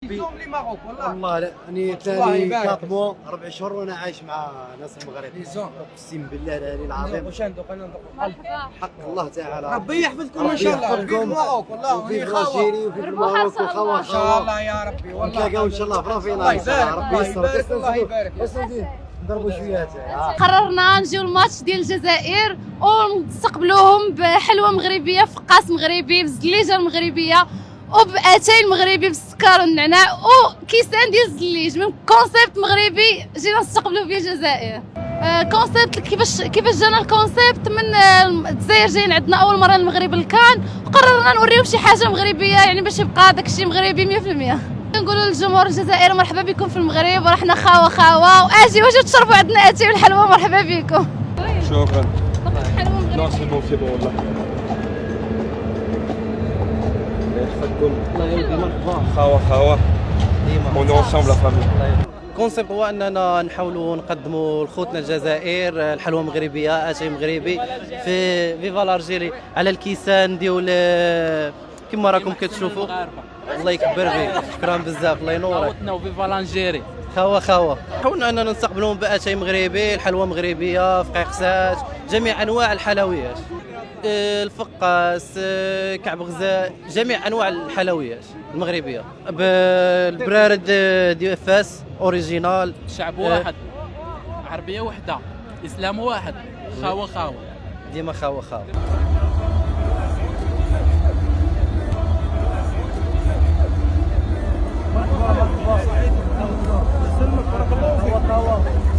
ليزون لي ماروك والله. والله لا اني ثاني 4 شهور وانا عايش مع ناس المغرب. ليزون اقسم بالله العلي العظيم. واش ندوق انا ندوق حق الله تعالى. ربي يحفظكم ان شاء الله. في الماروك والله وفي الجيري وفي الماروك وخوا ان شاء الله يا ربي والله. نتلاقاو ان شاء الله برافينا الله ان شاء الله. يبارك ربي يستر. الله يبارك. نضربوا شويه. قررنا نجيو الماتش ديال الجزائر ونستقبلوهم بحلوه مغربيه في قاس مغربي بالزليجه المغربيه وباتاي المغربي بالسكر والنعناع وكيسان ديال الزليج من كونسيبت مغربي جينا نستقبلوا به الجزائر. كونسيبت كيفاش جانا الكونسيبت من الجزائر جايين عندنا اول مره المغرب الكان وقررنا نوريهم شي حاجه مغربيه يعني باش يبقى داكشي مغربي 100%. نقولوا للجمهور الجزائري مرحبا بكم في المغرب ورحنا خاوه واجي واش تشربوا عندنا اتاي والحلوه مرحبا بكم. شكرا. حلوه مغربيه. نو سي بون والله. الله يغلبك مرحبا. خاوه اون انصامبل لا فامي. الكونسيبت هو اننا نحاولوا نقدموا لخوتنا الجزائر الحلوى مغربيه اتاي مغربي في فيفا لارجيري على الكيسان ديال كما راكم كتشوفوا. الله يكبر بك. شكرا بزاف. الله ينورك. عاودنا فيفا لانجيري. خاوه حاولنا اننا نستقبلوهم باتاي مغربي الحلوى مغربيه فقيقسات جميع انواع الحلويات الفقاس كعب غزال جميع انواع الحلويات المغربيه بالبرارد ديال فاس اوريجينال. شعب واحد، عربيه وحده، اسلام واحد، خاوه ديما خاوه. الله